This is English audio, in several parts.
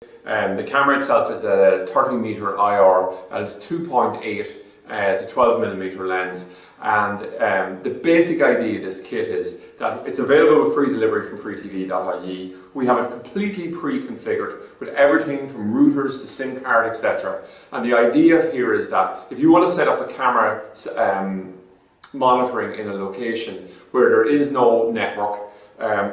The camera itself is a 30-meter IR and is 2.8 to 12mm lens. And the basic idea of this kit is that it's available with free delivery from freetv.ie. We have it completely pre-configured with everything from routers to SIM card, etc. And the idea here is that if you want to set up a camera monitoring in a location where there is no network,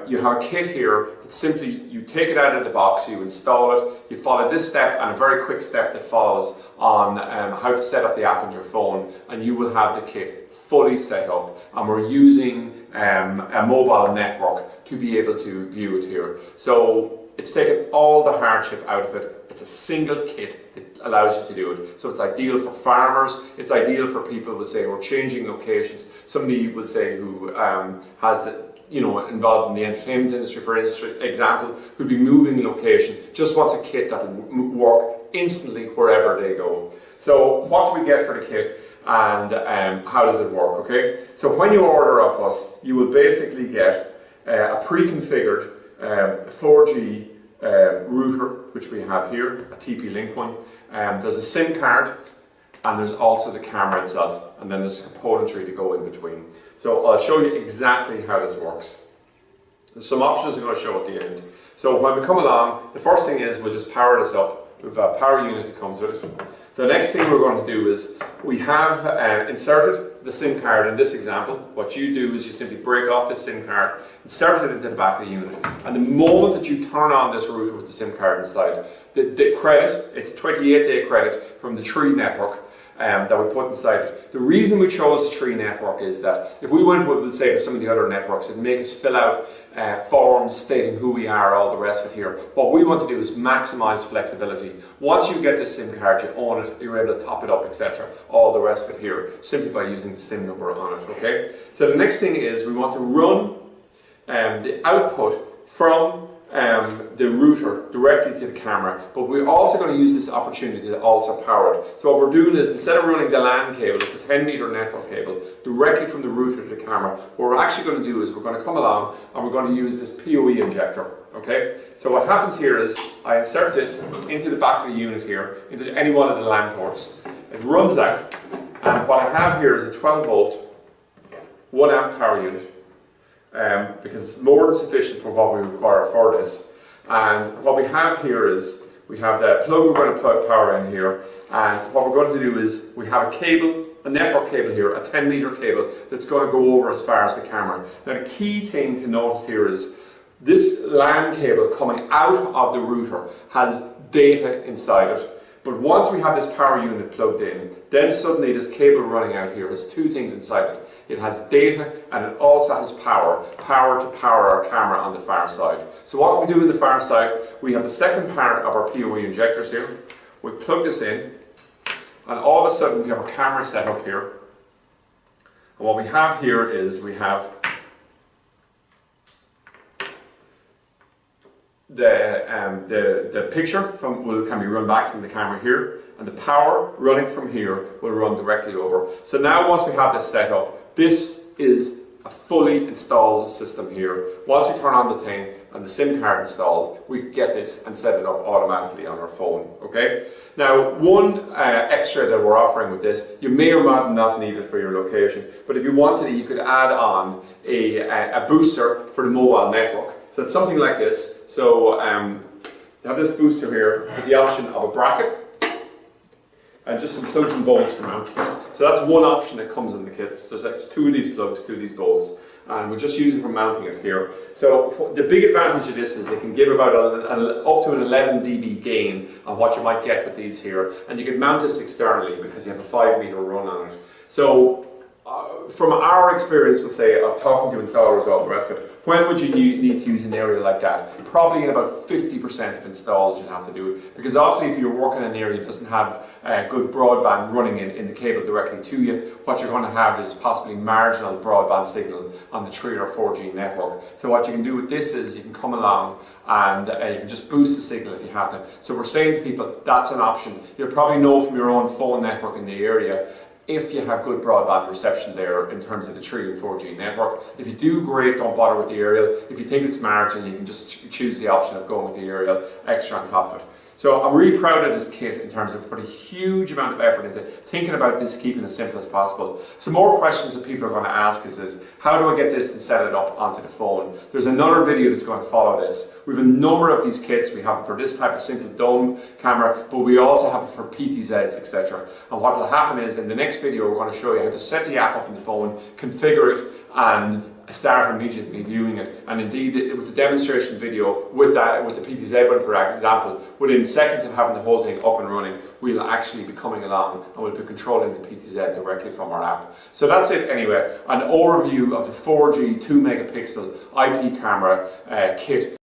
you have a kit here that simply you take it out of the box, you install it, you follow this step and a very quick step that follows on how to set up the app on your phone, and you will have the kit fully set up. And we're using a mobile network to be able to view it here. So it's taken all the hardship out of it. It's a single kit that allows you to do it. So it's ideal for farmers, it's ideal for people who say who are changing locations. Somebody will say who has involved in the entertainment industry, for example, who'd be moving location, just wants a kit that will work instantly wherever they go. So what do we get for the kit and how does it work, okay? So when you order off us, you will basically get a pre-configured 4G router, which we have here, a TP-Link one. There's a SIM card, and there's also the camera itself, and then there's componentry to go in between. So I'll show you exactly how this works. There's some options I'm going to show at the end. So when we come along, the first thing is we'll just power this up. We've a power unit that comes with it. The next thing we're going to do is we have inserted the SIM card in this example. What you do is you simply break off the SIM card, insert it into the back of the unit, and the moment that you turn on this router with the SIM card inside, the credit, it's a 28-day credit from the Tree network that we put inside it. The reason we chose the Tree network is that if we went with, say, some of the other networks, it'd make us fill out forms stating who we are, all the rest of it here. What we want to do is maximize flexibility. Once you get the SIM card, you own it, you're able to top it up, etc. All the rest of it here, simply by using the SIM number on it, okay? So the next thing is we want to run the output from the router directly to the camera, but we're also going to use this opportunity to also power it. So what we're doing is, instead of running the LAN cable, it's a 10-meter network cable, directly from the router to the camera, what we're actually going to do is we're going to come along and we're going to use this PoE injector, okay? So what happens here is, I insert this into the back of the unit here, into any one of the LAN ports. It runs out, and what I have here is a 12-volt, 1 amp power unit. Because it's more than sufficient for what we require for this. And what we have here is, we have the plug we're going to put power in here, and what we're going to do is, we have a cable, a network cable here, a 10-meter cable that's going to go over as far as the camera. Now the key thing to notice here is, this LAN cable coming out of the router has data inside it. But once we have this power unit plugged in, then suddenly this cable running out here has two things inside it. It has data and it also has power to power our camera on the far side. So what we do on the far side, we have the second part of our PoE injectors here. We plug this in, and all of a sudden we have our camera set up here. And what we have here is we have the picture can be run back from the camera here, and the power running from here will run directly over. So now once we have this set up, this is a fully installed system here. Once we turn on the thing and the SIM card installed, we can get this and set it up automatically on our phone, okay? Now, one extra that we're offering with this, you may or may not need it for your location, but if you wanted it, you could add on a booster for the mobile network. So it's something like this. So you have this booster here with the option of a bracket and just some plugs and bolts for mounting it. So that's one option that comes in the kits. There's like 2 of these plugs, 2 of these bolts, and we're just using for mounting it here. So the big advantage of this is they can give about up to an 11 dB gain on what you might get with these here, and you can mount this externally because you have a 5-meter run on it. So from our experience, we'll say, of talking to installers, all the rest of it, when would you need to use an area like that? Probably in about 50% of installs you'd have to do it, because often if you're working in an area that doesn't have good broadband running in the cable directly to you, what you're going to have is possibly marginal broadband signal on the 3 or 4G network. So what you can do with this is you can come along and you can just boost the signal if you have to. So we're saying to people, that's an option. You'll probably know from your own phone network in the area, if you have good broadband reception there in terms of the 3 and 4G network. If you do, great, don't bother with the aerial. If you think it's margin, you can just choose the option of going with the aerial extra on top of it. So I'm really proud of this kit in terms of putting a huge amount of effort into thinking about this, keeping it as simple as possible. Some more questions that people are going to ask is this: how do I get this and set it up onto the phone? There's another video that's going to follow this. We have a number of these kits. We have them for this type of simple dome camera, but we also have it for PTZs, etc. And what will happen is in the next video we're going to show you how to set the app up on the phone, configure it, and start immediately viewing it. And indeed, with the demonstration video with the PTZ one, for example, within seconds of having the whole thing up and running, we'll actually be coming along and we'll be controlling the PTZ directly from our app. So that's it anyway, an overview of the 4G 2 megapixel IP camera kit.